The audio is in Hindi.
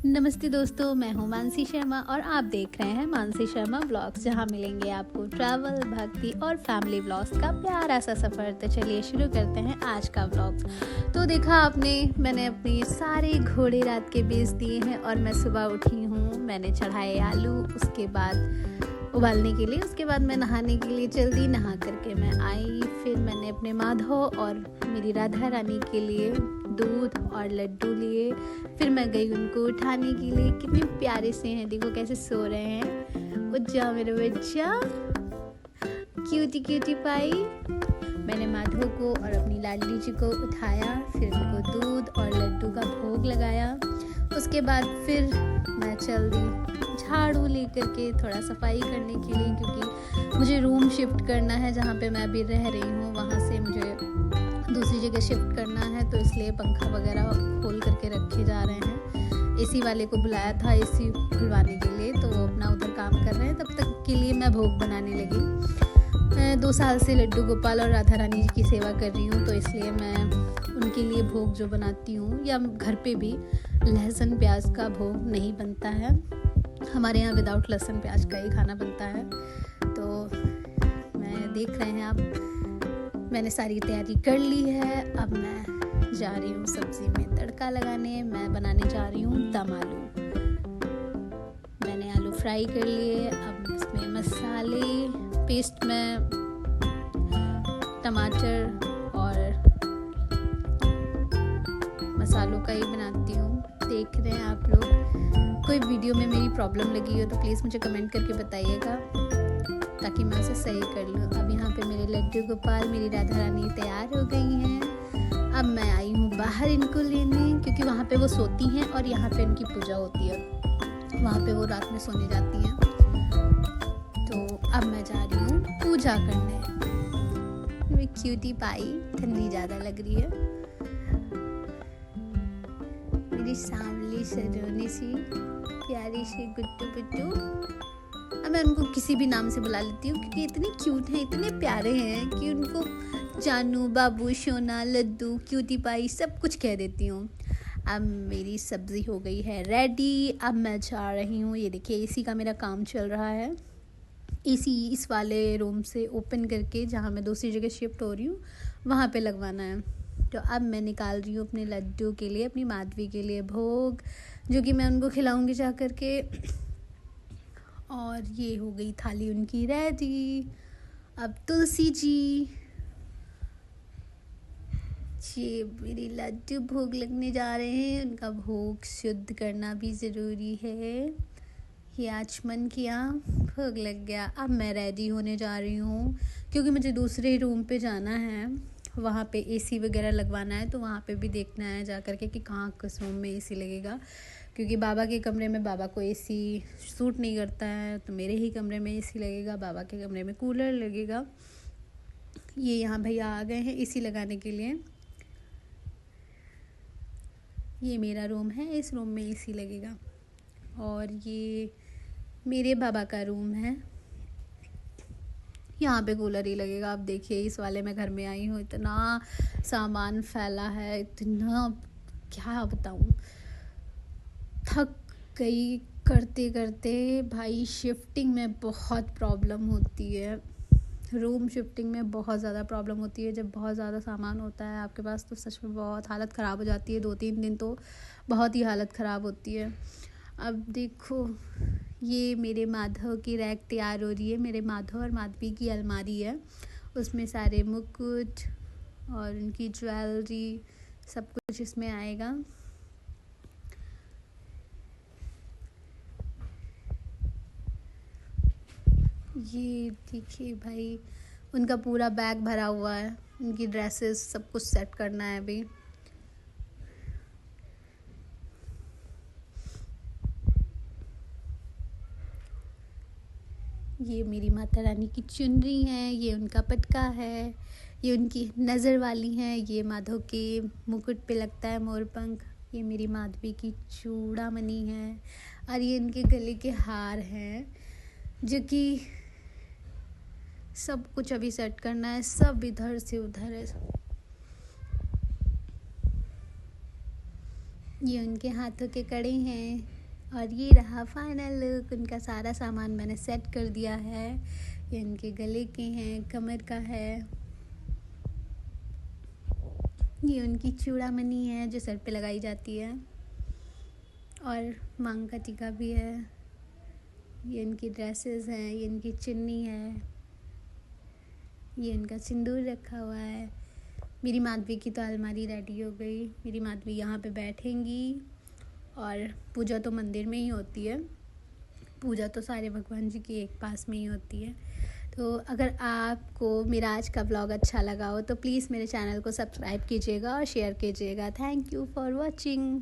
नमस्ते दोस्तों, मैं हूँ मानसी शर्मा और आप देख रहे हैं मानसी शर्मा व्लॉग्स, जहाँ मिलेंगे आपको ट्रैवल, भक्ति और फैमिली व्लॉग्स का प्यारा सा सफ़र। तो चलिए शुरू करते हैं आज का व्लॉग्स। तो देखा आपने, मैंने अपने सारे घोड़े रात के बेच दिए हैं और मैं सुबह उठी हूँ। मैंने चढ़ाए आलू, उसके बाद उबालने के लिए, उसके बाद मैं नहाने के लिए जल्दी नहा करके मैं आई। फिर मैंने अपने माधव और मेरी राधा रानी के लिए दूध और लड्डू लिए। फिर मैं गई उनको उठाने के लिए। कितने प्यारे से हैं, देखो कैसे सो रहे हैं। उठ जा मेरे बच्चा, क्यूटी क्यूटी पाई। मैंने माधव को और अपनी लाडली जी को उठाया, फिर उनको दूध और लड्डू का भोग लगाया। उसके बाद फिर मैं चल दी झाड़ू लेकर के थोड़ा सफाई करने के लिए, क्योंकि मुझे रूम शिफ्ट करना है। जहाँ पे मैं अभी रह रही हूँ वहाँ से मुझे दूसरी जगह शिफ्ट करना है, तो इसलिए पंखा वगैरह खोल करके रखे जा रहे हैं। एसी वाले को बुलाया था एसी खुलवाने के लिए, तो वो अपना उधर काम कर रहे हैं। तब तक के लिए मैं भोग बनाने लगी। मैं 2 साल से लड्डू गोपाल और राधा रानी जी की सेवा कर रही हूँ, तो इसलिए मैं उनके लिए भोग जो बनाती हूँ, या घर पे भी लहसुन प्याज का भोग नहीं बनता है। हमारे यहाँ विदाउट लहसुन प्याज का ही खाना बनता है। तो मैं देख रहे हैं आप, मैंने सारी तैयारी कर ली है। अब मैं जा रही हूँ सब्जी में तड़का लगाने। मैं बनाने जा रही हूँ दम आलू। मैंने आलू फ्राई कर लिए। अब इसमें मसाले पेस्ट में टमाटर और मसालों का ही बनाती हूँ। देख रहे हैं आप लोग। कोई वीडियो में मेरी प्रॉब्लम लगी हो तो प्लीज़ मुझे कमेंट करके बताइएगा, ताकि मैं उसे सही कर लूँ। अब यहाँ पे मेरे लड्डू गोपाल, मेरी राधा रानी तैयार हो गई हैं। अब मैं आई हूँ बाहर इनको लेने, क्योंकि वहाँ पे वो सोती हैं और यहाँ पे इनकी पूजा होती है। वहाँ पे वो रात में सोने जाती हैं। तो अब मैं जा रही हूँ पूजा करने। मेरी क्यूटी पाई, ठंडी ज़्यादा लग रही है। मेरी सांवली सजोनी सी प्यारी सी गुट्टू पुट्टू। अब मैं उनको किसी भी नाम से बुला लेती हूँ, क्योंकि इतने क्यूट हैं, इतने प्यारे हैं कि उनको जानू, बाबू, सोना, लड्डू, क्यूटी पाई सब कुछ कह देती हूँ। अब मेरी सब्ज़ी हो गई है रेडी। अब मैं जा रही हूँ। ये देखिए एसी का मेरा काम चल रहा है। एसी इस वाले रूम से ओपन करके, जहाँ मैं दूसरी जगह शिफ्ट हो रही हूँ, वहाँ पे लगवाना है। तो अब मैं निकाल रही हूँ अपने लड्डू के लिए, अपनी माधवी के लिए भोग, जो कि मैं उनको खिलाऊँगी जा करके। और ये हो गई थाली उनकी रेडी। अब तुलसी जी, ये मेरी लड्डू भोग लगने जा रहे हैं। उनका भोग शुद्ध करना भी ज़रूरी है। ये आचमन किया, भोग लग गया। अब मैं रेडी होने जा रही हूँ, क्योंकि मुझे दूसरे रूम पे जाना है। वहाँ पे एसी वगैरह लगवाना है, तो वहाँ पे भी देखना है जा कर के कि कहाँ किस रूम में एसी लगेगा। क्योंकि बाबा के कमरे में बाबा को एसी सूट नहीं करता है, तो मेरे ही कमरे में एसी लगेगा, बाबा के कमरे में कूलर लगेगा। ये यहाँ भैया आ गए हैं एसी लगाने के लिए। ये मेरा रूम है, इस रूम में एसी लगेगा। और ये मेरे बाबा का रूम है, यहाँ पे कूलर ही लगेगा। आप देखिए इस वाले में घर में आई हूँ, इतना सामान फैला है, इतना क्या बताऊँ, थक गई करते करते। भाई शिफ्टिंग में बहुत प्रॉब्लम होती है, रूम शिफ्टिंग में बहुत ज़्यादा प्रॉब्लम होती है। जब बहुत ज़्यादा सामान होता है आपके पास, तो सच में बहुत हालत ख़राब हो जाती है। 2-3 दिन तो बहुत ही हालत ख़राब होती है। अब देखो, ये मेरे माधव की रैक तैयार हो रही है। मेरे माधव और माधवी की अलमारी है, उसमें सारे मुकुट और उनकी ज्वेलरी सब कुछ इसमें आएगा। ये देखिए भाई, उनका पूरा बैग भरा हुआ है, उनकी ड्रेसेस सब कुछ सेट करना है अभी। ये मेरी माता रानी की चुनरी है, ये उनका पटका है, ये उनकी नज़र वाली हैं, ये माधव के मुकुट पे लगता है मोरपंख, ये मेरी माधवी की चूड़ामणि है, और ये इनके गले के हार हैं, जो कि सब कुछ अभी सेट करना है। सब इधर से उधर है। ये उनके हाथों के कड़े हैं और ये रहा फाइनल लुक। उनका सारा सामान मैंने सेट कर दिया है। ये उनके गले के हैं, कमर का है। ये उनकी चूड़ामणि है जो सर पे लगाई जाती है और मांग का टीका भी है। ये इनकी ड्रेसेस हैं, ये इनकी चुन्नी है, ये इनका सिंदूर रखा हुआ है। मेरी माधवी की तो अलमारी रेडी हो गई। मेरी माधवी यहाँ पे बैठेंगी और पूजा तो मंदिर में ही होती है। पूजा तो सारे भगवान जी की एक पास में ही होती है। तो अगर आपको मेरा आज का व्लॉग अच्छा लगा हो तो प्लीज़ मेरे चैनल को सब्सक्राइब कीजिएगा और शेयर कीजिएगा। Thank you for watching.